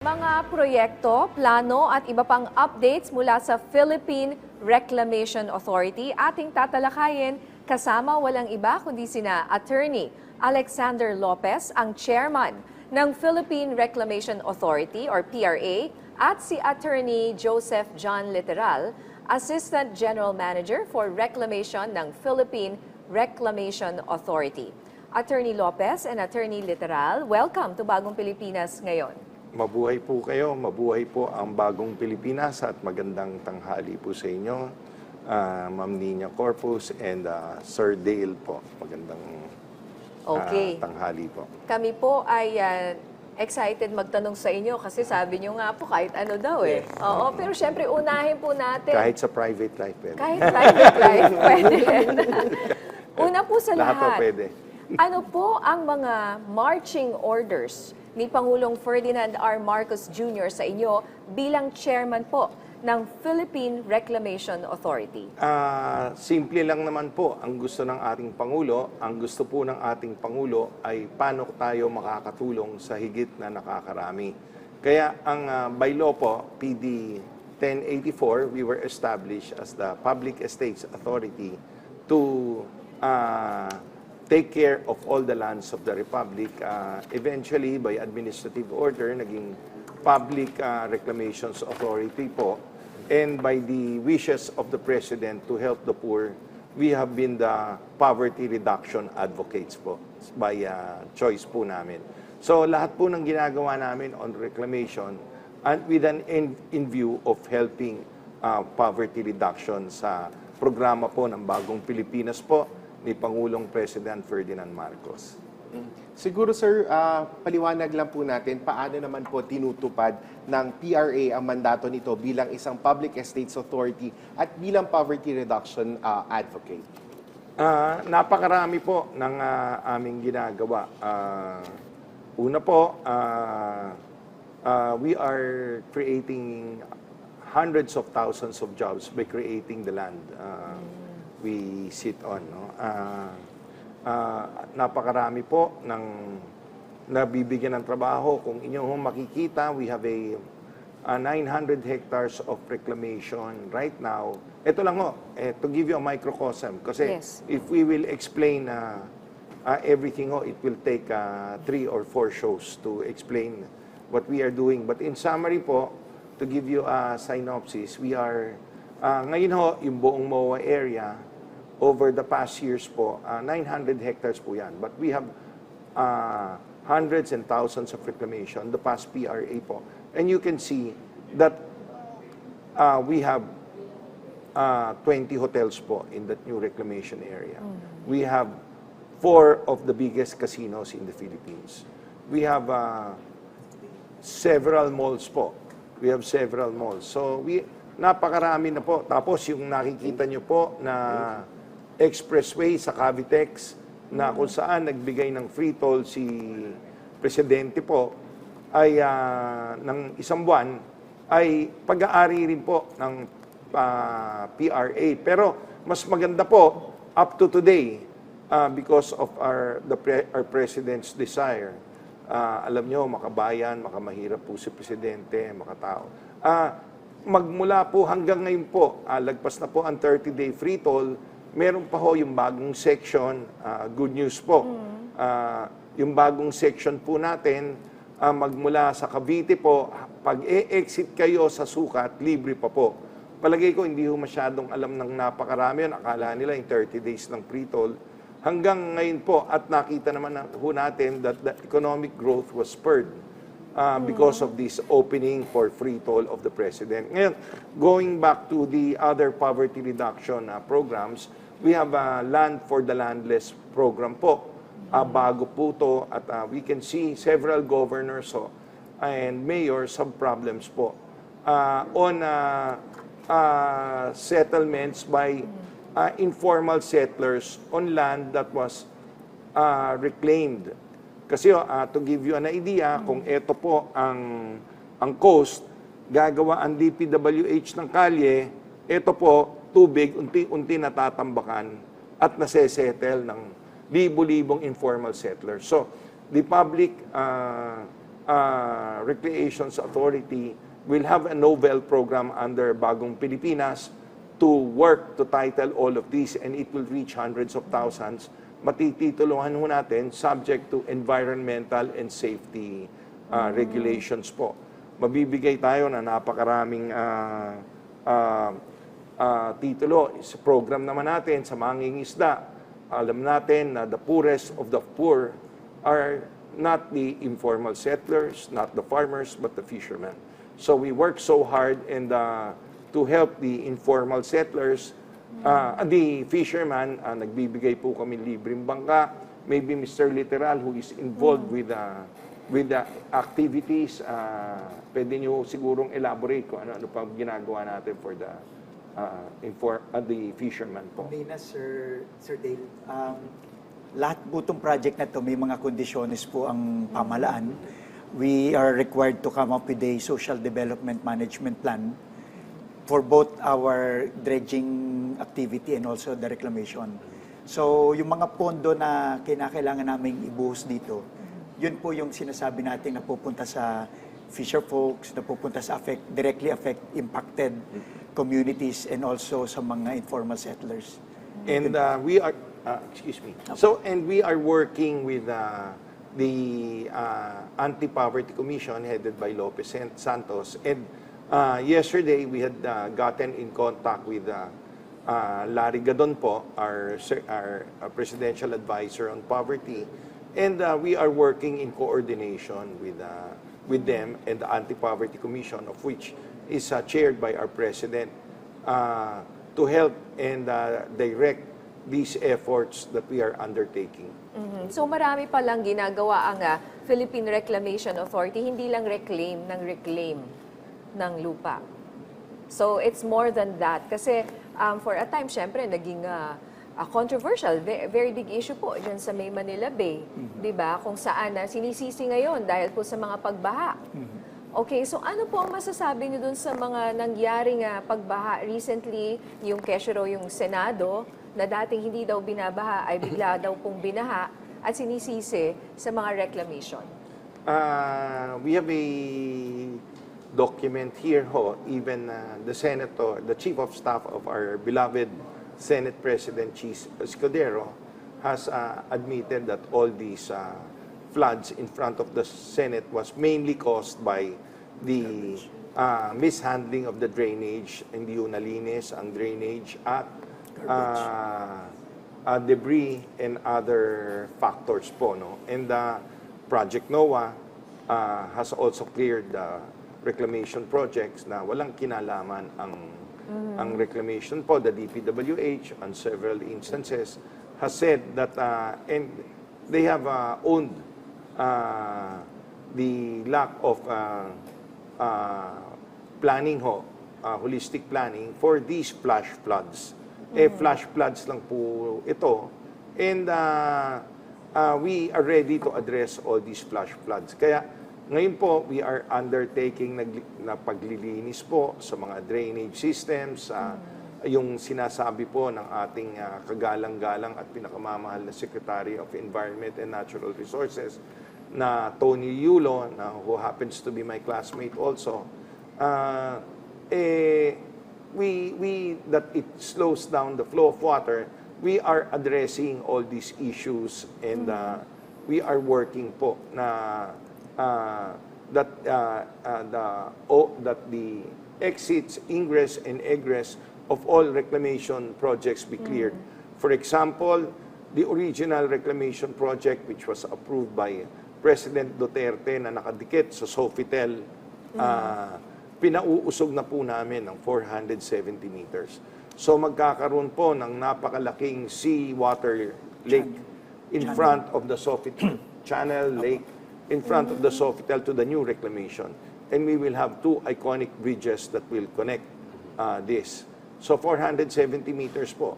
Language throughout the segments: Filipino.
Mga proyekto, plano at iba pang updates mula sa Philippine Reclamation Authority ating tatalakayin kasama walang iba kundi sina Attorney Alexander Lopez, ang chairman ng Philippine Reclamation Authority or PRA, at si Attorney Joseph John Literal, Assistant General Manager for Reclamation ng Philippine Reclamation Authority. Attorney Lopez and Attorney Literal, welcome to Bagong Pilipinas ngayon. Mabuhay po kayo, mabuhay po ang Bagong Pilipinas at magandang tanghali po sa inyo, Ma'am Nina Corpus and Sir Dale po. Magandang tanghali po. Kami po ay excited magtanong sa inyo kasi sabi nyo nga po kahit ano daw eh. Oo, pero syempre unahin po natin. Kahit sa private life pwede. Kahit private life pwede. Una po sa lahat. Lahat po pwede. Ano po ang mga marching orders ni Pangulong Ferdinand R. Marcos Jr. sa inyo bilang chairman po ng Philippine Reclamation Authority? Simple lang naman po ang gusto ng ating Pangulo. Ang gusto po ng ating Pangulo ay paano tayo makakatulong sa higit na nakakarami. Kaya ang by law po, PD 1084, we were established as the Public Estates Authority to take care of all the lands of the Republic. Eventually, by administrative order, naging Public Reclamations Authority po. And by the wishes of the President to help the poor, we have been the poverty reduction advocates po by choice po namin. So lahat po ng ginagawa namin on reclamation and with an in view of helping poverty reduction sa programa po ng Bagong Pilipinas po ni Pangulong President Ferdinand Marcos. Siguro sir, paliwanag lang po natin paano naman po tinutupad ng PRA ang mandato nito bilang isang Public Estates Authority at bilang poverty reduction advocate. Napakarami po ng aming ginagawa. Una po, we are creating hundreds of thousands of jobs by creating the land we sit on. No? Napakarami po ng nabibigyan ng trabaho. Kung inyong makikita, we have a 900 hectares of reclamation right now. Ito lang ho, to give you a microcosm. Kasi if we will explain everything ho, it will take 3 or 4 shows to explain what we are doing. But in summary po, to give you a synopsis, we are, ngayon ho, yung buong MOA area, over the past years po, 900 hectares po yan. But we have hundreds and thousands of reclamation, the past PRA po. And you can see that we have 20 hotels po in that new reclamation area. We have 4 of the biggest casinos in the Philippines. We have several malls po. We have several malls. So, napakarami na po. Tapos yung nakikita nyo po na expressway sa Cavitex na kung saan nagbigay ng free toll si Presidente po ay ng isang buwan ay pag-aari rin po ng PRA. Pero mas maganda po up to today because of our President's desire. Alam nyo, makabayan, makamahirap po si Presidente, makatao. Magmula po hanggang ngayon po, lagpas na po ang 30-day free toll, meron pa ho yung bagong section, good news po. Yung bagong section po natin, magmula sa Cavite po, pag e-exit kayo sa Sukat, libre pa po. Palagay ko, hindi ho masyadong alam ng napakarami yun. Akala nila yung 30 days ng free toll. Hanggang ngayon po, at nakita naman ho natin that the economic growth was spurred because of this opening for free toll of the President. Ngayon, going back to the other poverty reduction programs, we have a Land for the Landless program po. Bago po to at we can see several governors and mayors have problems po on settlements by informal settlers on land that was reclaimed. Kasi to give you an idea, kung ito po ang coast, gagawa ang DPWH ng kalye, ito po, tubig, unti-unti natatambakan at nasesettle ng libo-libong informal settlers. So, the public Recreations Authority will have a novel program under Bagong Pilipinas to work to title all of these, and it will reach hundreds of thousands. Matitituluhan ho natin subject to environmental and safety regulations po. Mabibigay tayo na napakaraming titulo. Sa program naman natin sa mangingisda, alam natin na the poorest of the poor are not the informal settlers, not the farmers, but the fishermen. So we work so hard and to help the informal settlers, the fishermen, nagbibigay po kami libreng bangka. Maybe Mr. Literal, who is involved with the activities, pwede nyo sigurong elaborate kung ano pa ginagawa natin for the fishermen po. Hindi na, Sir Dale. Lahat po itong project na ito, may mga kondisyones po ang pamahalaan. We are required to come up with a social development management plan for both our dredging activity and also the reclamation. So, yung mga pondo na kinakailangan naming ibuhos dito, yun po yung sinasabi natin na pupunta sa fisher folks, na pupunta sa directly impacted communities and also sa mga informal settlers. And we are, excuse me. So, and we are working with the Anti-Poverty Commission headed by Lopez Santos. And yesterday, we had gotten in contact with Larry Gadon po, our presidential advisor on poverty. And we are working in coordination with them and the Anti-Poverty Commission, of which is chaired by our president, to help and direct these efforts that we are undertaking. So marami palang ginagawa ang Philippine Reclamation Authority, hindi lang reclaim ng lupa. So it's more than that. Kasi for a time, syempre, naging controversial, very big issue po dyan sa May Manila Bay. Diba? Kung saan sinisisi ngayon dahil po sa mga pagbaha. Okay, so ano po ang masasabi niyo dun sa mga nangyaring pagbaha? Recently, yung Quezon, yung Senado, na dating hindi daw binabaha ay bigla daw pong binaha at sinisisi sa mga reclamation. We have a document here, even the Senator, the Chief of Staff of our beloved Senate President Chis Escudero has admitted that all these floods in front of the Senate was mainly caused by the mishandling of the drainage. Hindi yun nalinis ang drainage at debris and other factors po. No? And Project NOAA has also cleared the reclamation projects na walang kinalaman ang reclamation po. The DPWH on several instances has said that and they have owned the lack of planning holistic planning for these flash floods. Flash floods lang po ito. And we are ready to address all these flash floods. Kaya ngayon po, we are undertaking na paglilinis po sa mga drainage systems, yung sinasabi po ng ating kagalang-galang at pinakamamahal na Secretary of Environment and Natural Resources, na Tony Yulo, who happens to be my classmate also, that it slows down the flow of water. We are addressing all these issues and we are working po na that the exits, ingress, and egress of all reclamation projects be cleared. For example, the original reclamation project which was approved by President Duterte na nakadikit sa Sofitel, pinauusog na po namin ng 470 meters. So magkakaroon po ng napakalaking seawater lake in front of the Sofitel Channel Lake, in front of the Sofitel to the new reclamation. And we will have 2 iconic bridges that will connect this. So 470 meters po.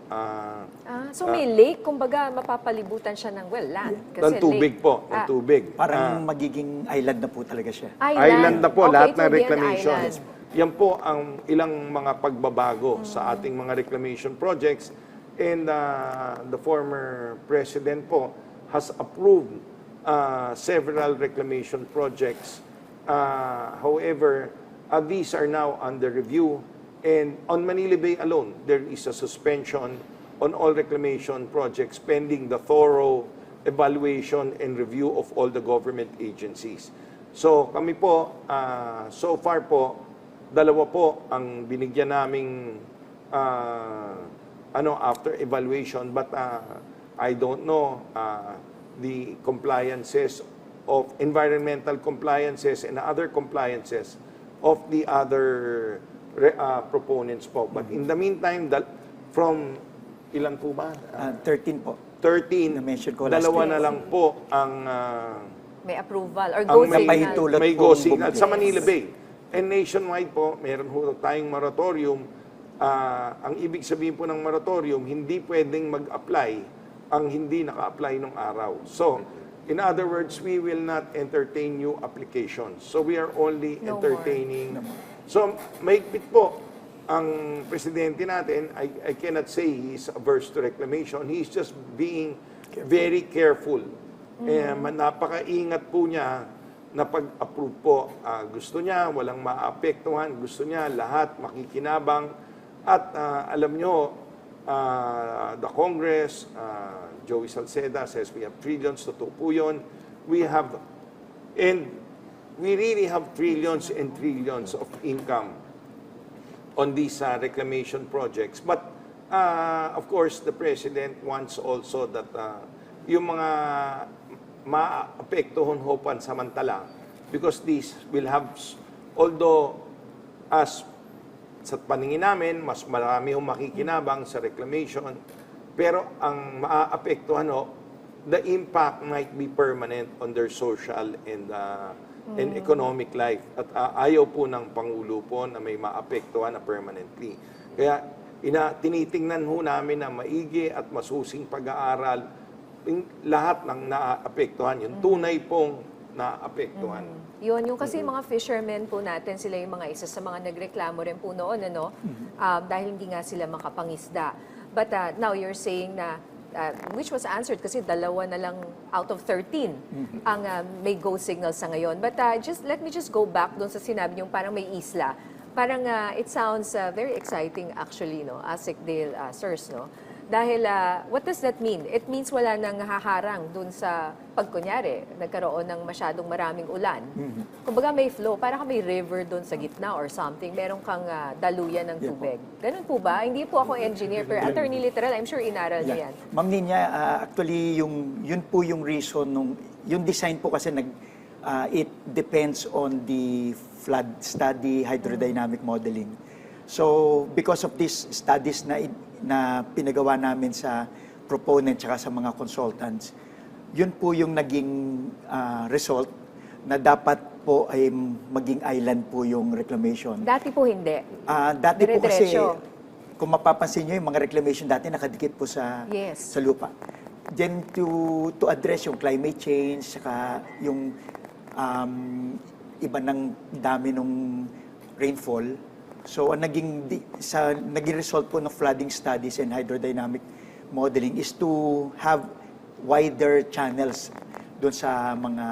So may lake, kumbaga mapapalibutan siya ng land. Ng tubig lake. po, ng tubig. Parang magiging island na po talaga siya. Island na po, Okay, lahat it ng will be an reclamation. island. Yan po ang ilang mga pagbabago sa ating mga reclamation projects. And the former president po has approved several reclamation projects. However, these are now under review. And on Manila Bay alone, there is a suspension on all reclamation projects pending the thorough evaluation and review of all the government agencies. So kami po, so far po, dalawa po ang binigyan naming after evaluation, but I don't know the compliances of environmental compliances and other compliances of the other proponents po. But in the meantime, from ilan po ba? 13 po. 13, Na-mention ko last dalawa week. na lang po ang May approval or ang go may- signal. Tulad may po go ang signal bumili. sa Manila Bay. And nationwide po, meron ho tayong moratorium. Ang ibig sabihin po ng moratorium, hindi pwedeng mag-apply ang hindi naka-apply nung araw. So, in other words, we will not entertain new applications. So, we are only No entertaining. So, maigpit po ang presidente natin. I cannot say he's averse to reclamation. He's just being very careful. Napakaingat po niya na pag-approve po. Gusto niya, walang maapektuhan. Gusto niya, lahat makikinabang. At alam nyo, the Congress, Joey Salceda says we have trillions. Totoo po yun. We really have trillions and trillions of income on these reclamation projects. But, of course, the President wants also that yung mga maapektuhan ho pansamantala, because these will have, although as sa paningin namin, mas marami hong makikinabang sa reclamation, pero ang maaapektuhan ho, the impact might be permanent on their social and economic life. At ayaw po ng Pangulo po na may maapektuhan na permanently. Kaya tinitingnan ho namin na maigi at masusing pag-aaral lahat ng naapektuhan, yung tunay pong naapektuhan. Yung kasi mga fishermen po natin, sila yung mga isa sa mga nagreklamo rin po noon, dahil hindi nga sila makapangisda. But now you're saying na, which was answered kasi dalawa na lang out of 13 ang may go signal sa ngayon. But let me just go back doon sa sinabi niyong parang may isla. Parang it sounds very exciting actually, no? Asikdale, sirs, no? Dahil, what does that mean? It means wala nang haharang dun sa pagkunyari, nagkaroon ng masyadong maraming ulan. Kumbaga may flow, parang may river dun sa gitna or something, meron kang daluyan ng tubig. Ganun po ba? Hindi po ako engineer, pero attorney literal, I'm sure inaral niya yan. Ma'am Ninya, actually, yun po yung reason, yung design po kasi it depends on the flood study, hydrodynamic modeling. So, because of these studies na pinagawa namin sa proponent tsaka sa mga consultants, yun po yung naging result na dapat po ay maging island po yung reclamation. Dati po hindi. Dati po kasi, Dire-diretso. kung mapapansin nyo, yung mga reclamation dati nakadikit po sa lupa. Then to address yung climate change, saka yung iba ng dami ng rainfall. So, ang naging result po ng flooding studies and hydrodynamic modeling is to have wider channels doon sa mga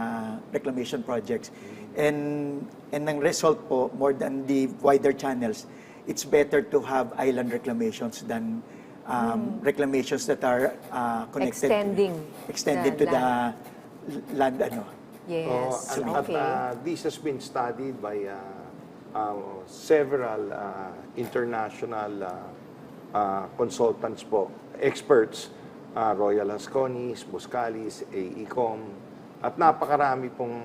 reclamation projects. And ang result po, more than the wider channels, it's better to have island reclamations than reclamations that are connected. Extended to the land. Yes, okay. At this has been studied by several international consultants po, experts, Royal Asconis, Buscalis, AECOM, at napakarami pong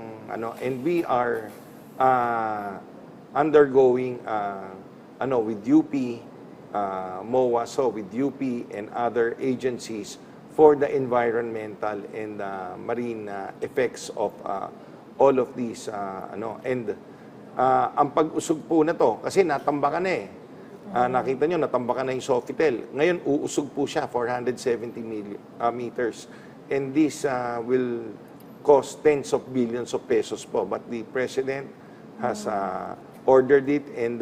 and we are undergoing with UP, MOA, so with UP and other agencies for the environmental and marine effects of all of these ang pag-usog po na to, kasi natambakan na eh. Nakita nyo, natambakan na yung Sofitel. Ngayon, uusog po siya, 470 meters. And this will cost tens of billions of pesos po. But the President has ordered it and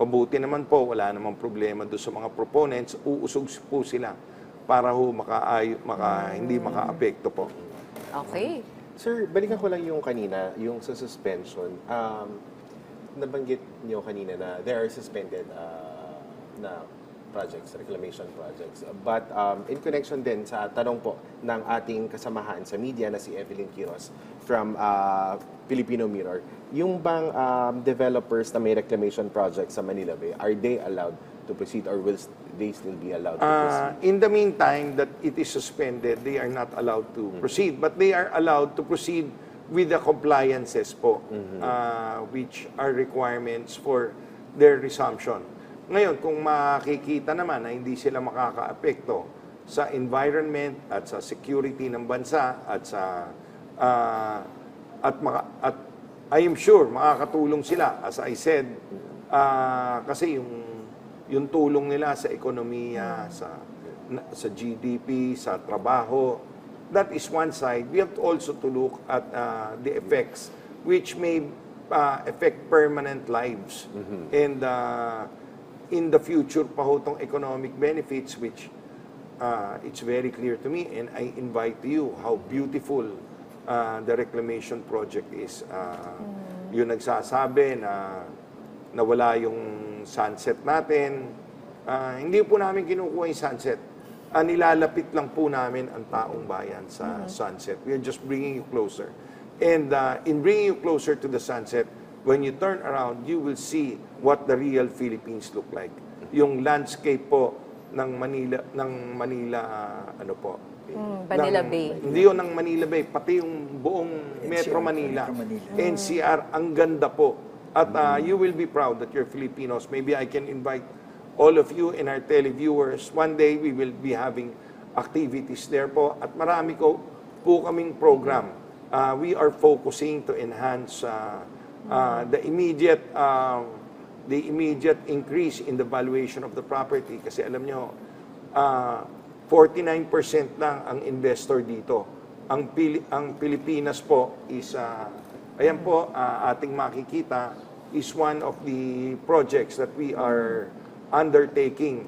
mabuti naman po, wala namang problema doon sa mga proponents. Uusog po sila para ho hindi maka-apekto po. Okay. Sir, balikan ko lang yung kanina, yung sa suspension. Nabanggit niyo kanina na there are suspended na projects, reclamation projects. But in connection din sa tanong po ng ating kasamahan sa media na si Evelyn Quiroz from Filipino Mirror, yung bang developers na may reclamation projects sa Manila Bay, are they allowed to proceed or will they still be allowed to proceed? In the meantime that it is suspended, they are not allowed to proceed, but they are allowed to proceed with the compliances po, which are requirements for their resumption. Ngayon, kung makikita naman na hindi sila makakaapekto sa environment at sa security ng bansa at sa at I am sure makakatulong sila, as I said, kasi yung tulong nila sa ekonomiya, sa GDP, sa trabaho, that is one side. We have to also to look at the effects which may affect permanent lives. And in the future pa ho tong economic benefits, which it's very clear to me, and I invite you how beautiful the reclamation project is. Yung nagsasabi na nawala yung sunset natin, hindi po namin kinukuha yung sunset. Nilalapit lang po namin ang taong bayan sa sunset. We are just bringing you closer. And in bringing you closer to the sunset, when you turn around, you will see what the real Philippines look like. Yung landscape po ng Manila, ano po? Manila Bay. Hindi yun ng Manila Bay, pati yung buong Metro Manila. NCR, ang ganda po. At you will be proud that you're Filipinos. Maybe I can invite all of you and our televiewers. One day, we will be having activities there po. At marami po kaming program. We are focusing to enhance the immediate increase in the valuation of the property. Kasi alam nyo, 49% lang ang investor dito. Ang Pilipinas po is, ayan po, ating makikita, is one of the projects that we are undertaking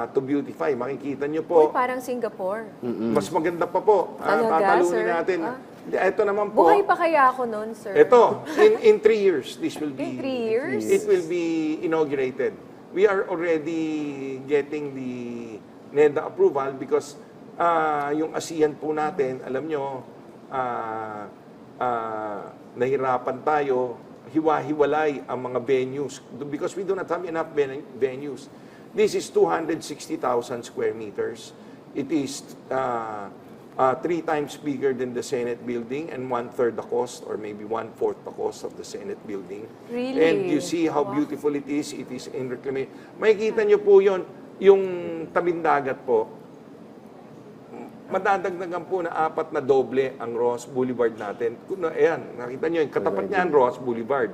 to beautify. Makikita nyo po. Uy, parang Singapore. Mas maganda pa po. Talaga, Tatalunin sir? natin. Ito naman po. Buhay pa kaya ako noon, sir? Ito, in 3 years, this will be... In 3 years? It will be inaugurated. We are already getting the NEDA approval because yung ASEAN po natin, alam nyo, nahirapan tayo, hiwa-hiwalay ang mga venues because we do not have enough venues. This is 260,000 square meters. It is 3 times bigger than the Senate building and 1/3 the cost or maybe 1/4 the cost of the Senate building. Really? And you see how beautiful it is. It is in reclamation. Makikita nyo po yon, yung tabing dagat po. Madadagdagan po na 4 na doble ang Ross Boulevard natin. Ayan, nakita nyo, yung katapat niya ang Ross Boulevard.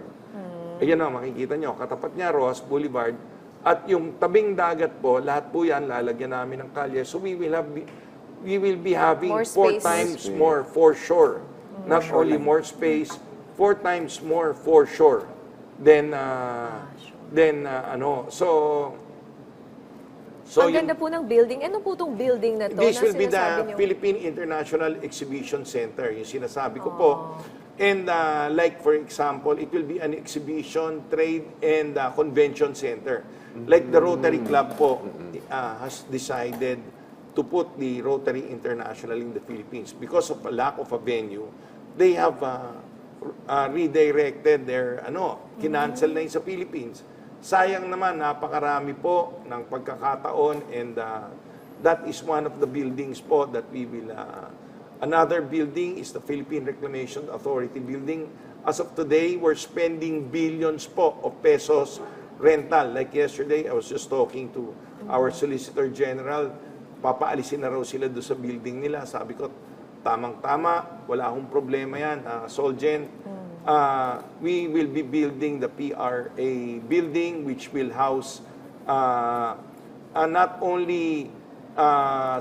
Ayan o, makikita nyo, katapat niya Ross Boulevard. At yung tabing dagat po, lahat po yan, lalagyan namin ng kalye. So we will be having More 4 space. times more foreshore. Not only more space, 4 times more foreshore than ano. So Ang ganda po ng building. Ano po itong building na to? this na will be the sinasabi niyo? Philippine International Exhibition Center, yung sinasabi ko po. And like for example, it will be an exhibition, trade, and convention center. Like the Rotary Club po has decided to put the Rotary International in the Philippines. Because of a lack of a venue, they have redirected their, kinancel na yun sa Philippines. Sayang naman, napakarami po ng pagkakataon and that is one of the buildings po that we will... another building is the Philippine Reclamation Authority building. As of today, we're spending billions po of pesos rental. Like yesterday, I was just talking to our Solicitor General. Papaalisin na raw sila doon sa building nila. Sabi ko, tamang-tama, wala akong problema yan. Solgen, we will be building the PRA building which will house not only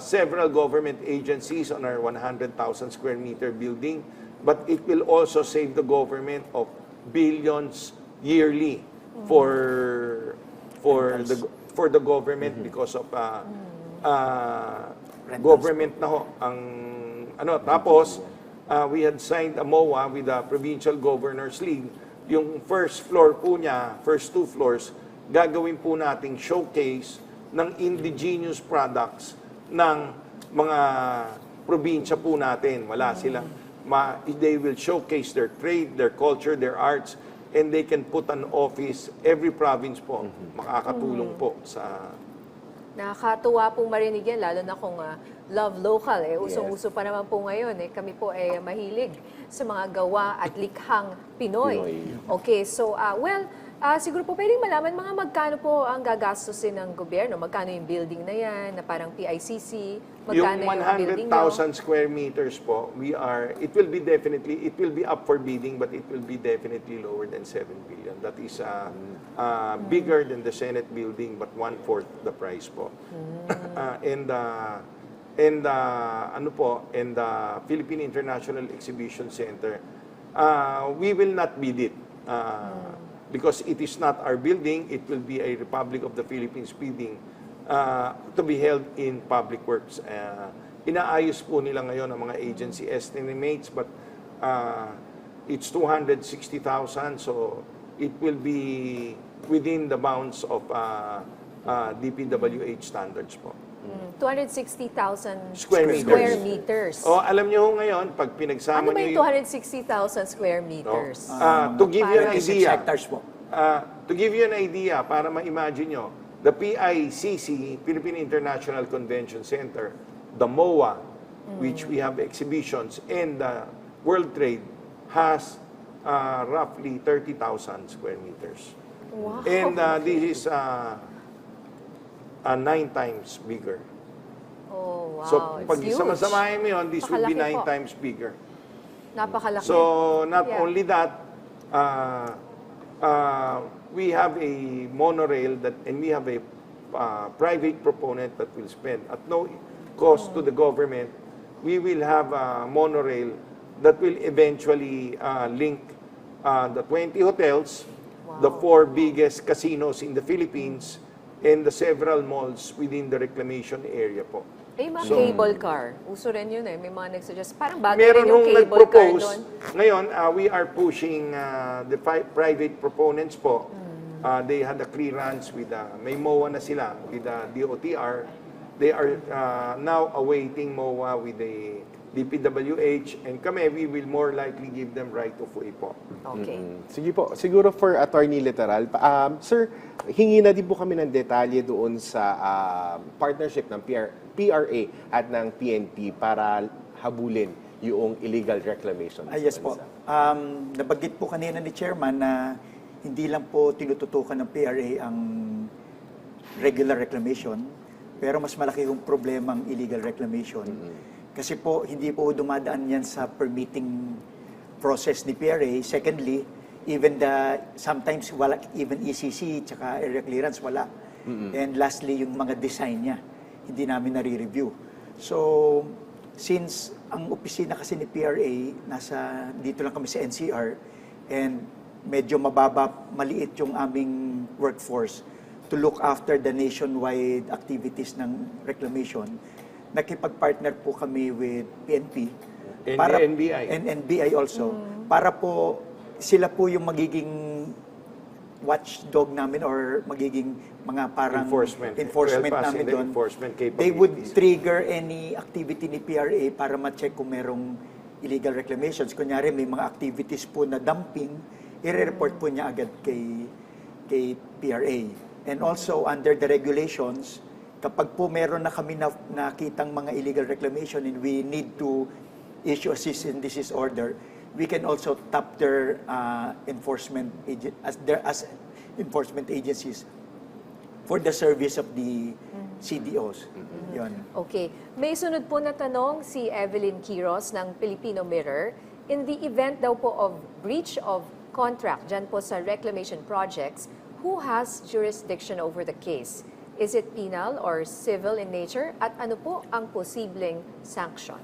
several government agencies on our 100,000 square meter building, but it will also save the government of billions yearly for the government because of government na ho ang tapos we had signed a MOA with the Provincial Governors League. Yung first floor po niya, first 2 floors, gagawin po nating showcase ng indigenous products ng mga probinsya po natin. Wala silang, they will showcase their trade, their culture, their arts, and they can put an office, every province po, makakatulong po sa... Nakakatuwa pong marinig yan, lalo na kung love local. Usong-uso pa naman po ngayon. Kami po ay mahilig sa mga gawa at likhang Pinoy. Okay, so, siguro po pwedeng malaman mga magkano po ang gagastusin ng gobyerno? Magkano yung building na yan, na parang PICC? Magkano Yung yung building nyo? 100,000 square meters po, it will be up for bidding, but it will be definitely lower than 7 billion. That is bigger than the Senate building, but 1/4 the price po. And the Philippine International Exhibition Center, we will not bid it. Because it is not our building, it will be a Republic of the Philippines bidding to be held in Public Works. Inaayos po nila ngayon ang mga agency estimates, but it's 260,000, so it will be within the bounds of DPWH standards po. 260,000 Square meters. O, alam niyo ngayon, pag Ano pinagsama ba niyo yung 260,000 square meters? to give you an 26 idea, hectares po. to give you an idea, para ma-imagine nyo, the PICC, Philippine International Convention Center, the MOA, which we have exhibitions, and the World Trade has roughly 30,000 square meters. Wow. And this is 9 times bigger. Oh, wow. So, It's pag huge. isama-samahin mo yun, this will be Napakalaki 9 po. times bigger. Napakalaki. So, not Yeah. only that, we have a monorail and we have a private proponent that will spend at no cost to the government. We will have a monorail that will eventually link the 20 hotels, the 4 biggest casinos in the Philippines, and the several malls within the reclamation area po. Mga cable car. Uso rin yun May mga nagsuggest. Parang bagay Meron rin yung nung cable car nag-propose. doon. Ngayon, we are pushing the private proponents po. They had a clearance with may MOA na sila with the DOTR. They are now awaiting MOA with the DPWH, and kami, we will more likely give them right of way po. Okay. Sige po, siguro for Attorney Literal, sir, hingi na din po kami ng detalye doon sa partnership ng PRA at ng PNP para habulin yung illegal reclamation. Yes po. Nabanggit po kanina ni Chairman na hindi lang po tinututukan ng PRA ang regular reclamation, pero mas malaki yung problema ang illegal reclamation. Kasi po, hindi po dumadaan yan sa permitting process ni PRA. Secondly, sometimes wala, even ECC, tsaka area clearance, wala. And lastly, yung mga design niya, hindi namin nare-review. So, since ang opisina kasi ni PRA, dito lang kami sa NCR, and medyo maliit yung aming workforce to look after the nationwide activities ng reclamation, nakipag-partner po kami with PNP. And the NBI. And NBI also. Para po, sila po yung magiging watchdog namin or magiging mga parang Enforcement namin doon. Enforcement They would capabilities. trigger any activity ni PRA para ma-check kung merong illegal reclamations. Kunyari, may mga activities po na dumping, i-report po niya agad kay PRA. And also, under the regulations, kapag po meron na kami nakitang mga illegal reclamation and we need to issue a cease and desist order, we can also tap their enforcement agencies for the service of the CDOs. Yun. Okay. May sunod po na tanong si Evelyn Quiros ng Filipino Mirror. In the event daw po of breach of contract dyan po sa reclamation projects, who has jurisdiction over the case? Is it penal or civil in nature? At ano po ang posibleng sanction?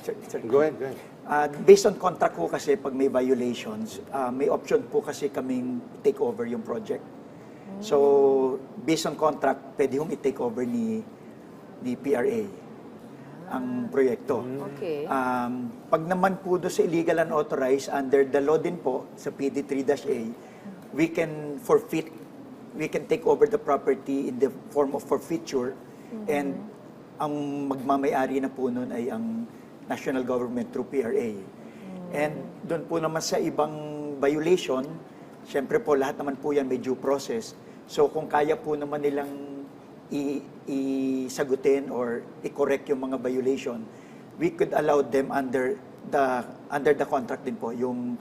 Sir, Go ahead, go ahead. Based on contract ko kasi, pag may violations, may option po kasi kaming take over yung project. So, based on contract, pwede hong i-take over ni PRA. ang proyekto. Okay. Pag naman po doon sa illegal unauthorized, under the law din po, sa PD3-A, we can forfeit, we can take over the property in the form of forfeiture, and ang magmamayari na po nun ay ang national government through PRA. And doon po naman sa ibang violation, syempre po lahat naman po yan may due process. So kung kaya po naman nilang isagutin or i-correct yung mga violation, we could allow them under the contract din po, yung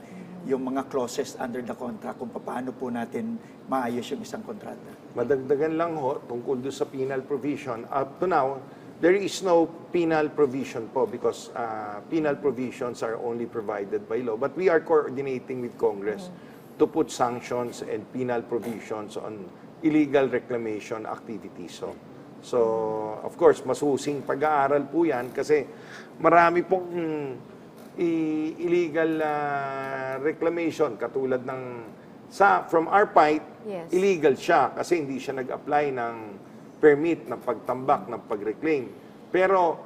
mga clauses under the contract kung paano po natin maayos yung isang kontrata. Madagdagan lang ho, tungkol doon sa penal provision. Up to now, there is no penal provision po because penal provisions are only provided by law. But we are coordinating with Congress to put sanctions and penal provisions on illegal reclamation activities. So of course, masusing pag-aaral po yan kasi marami pong illegal reclamation katulad ng from our part, Yes. illegal siya kasi hindi siya nag-apply ng permit ng pagtambak, ng pag-reclaim. Pero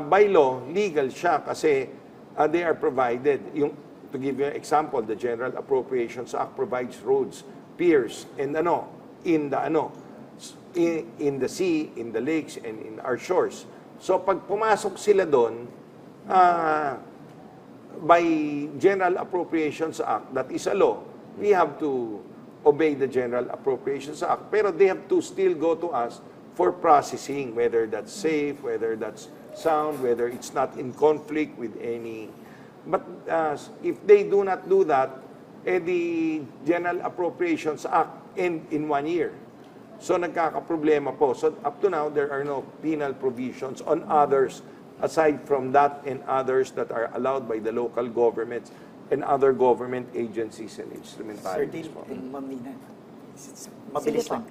by law, legal siya kasi they are provided. To give you an example, the General Appropriations Act provides roads, piers, and in the sea, in the lakes, and in our shores. So pag pumasok sila doon, by General Appropriations Act, that is a law, we have to obey the General Appropriations Act. Pero they have to still go to us for processing, whether that's safe, whether that's sound, whether it's not in conflict with any. But if they do not do that, the General Appropriations Act end in 1 year. So nagkakaproblema po. So up to now, there are no penal provisions on others aside from that and others that are allowed by the local governments and other government agencies and Sir instrumentalities Dale po. and Ma'am Nina, mabilis Sige po. lang.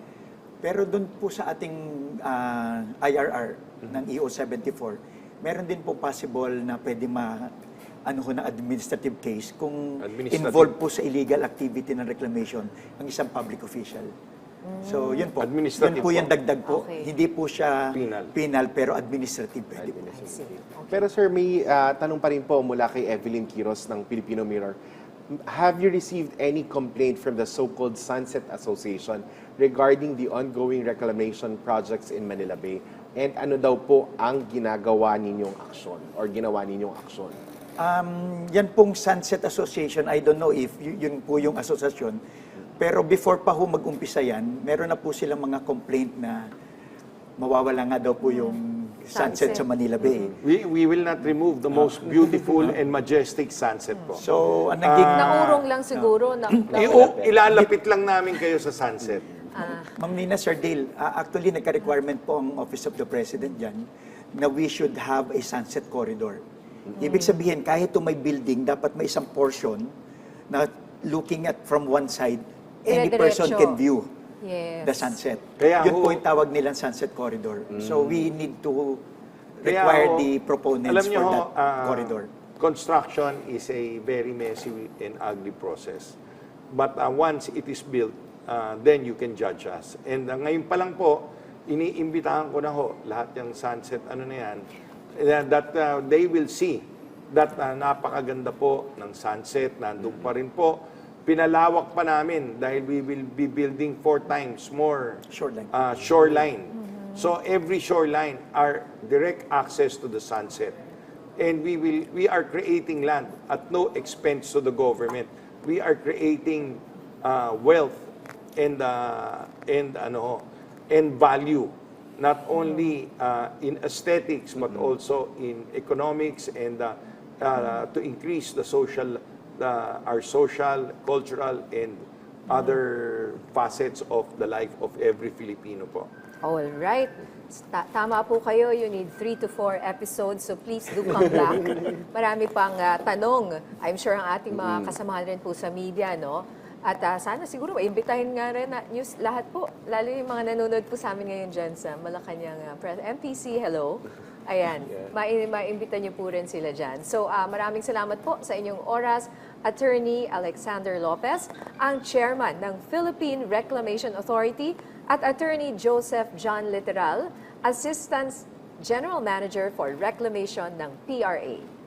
Pero doon po sa ating IRR ng EO74, meron din po possible na pwede na administrative case kung Administrative. involved po sa illegal activity ng reclamation ang isang public official. So yun po. Administrative Yun po yung po. dagdag po. Okay. Hindi po siya Penal. pero administrative pwede po. I see. Okay. Pero sir, may tanong pa rin po mula kay Evelyn Quiros ng Filipino Mirror. Have you received any complaint from the so-called Sunset Association regarding the ongoing reclamation projects in Manila Bay? And ano daw po ang ginagawa ninyong aksyon or ginawa ninyong aksyon? Yan pong Sunset Association, I don't know if yun po yung asosasyon. Pero before pa ho mag-umpisa yan, meron na po silang mga complaint na mawawala nga daw po yung sunset sa Manila Bay. We will not remove the most beautiful and majestic sunset po. So, ang naging... Naurong lang siguro. Ilalapit lang namin kayo sa sunset. Ma'am Nina, Sir Dale, actually nagka-requirement po ang Office of the President dyan na we should have a sunset corridor. Ibig sabihin, kahit may building, dapat may isang portion na looking at from one side, any person Dire-diretso. can view Yes. the sunset. Kaya Yun ho- po yung tawag nilang sunset corridor. So we need to Kaya require ho, the proponents alam niyo for ho, that corridor. Construction is a very messy and ugly process. But once it is built, then you can judge us. And ngayon pa lang po, iniimbitahan ko na ho, lahat yung sunset, na yan, that they will see that napakaganda po ng sunset, nandun pa rin po. Pinalawak pa namin dahil we will be building 4 times more Shoreline. shoreline. So every shoreline are direct access to the sunset. And we are creating land at no expense to the government. We are creating wealth and value, not only in aesthetics but also in economics and to increase the our social, cultural, and other facets of the life of every Filipino po. All right. Tama po kayo. You need 3 to 4 episodes, so please do come back. Marami pang tanong. I'm sure ang ating mga kasamahan rin po sa media, no? At sana siguro imbitahin nga rin na news lahat po, lalo yung mga nanonood po sa amin ngayon dyan sa Malacanang MPC, hello. Ayan, maimbita niyo po rin sila dyan. So maraming salamat po sa inyong oras. Attorney Alexander Lopez, ang chairman ng Philippine Reclamation Authority, at Attorney Joseph John Literal, Assistant General Manager for Reclamation ng PRA.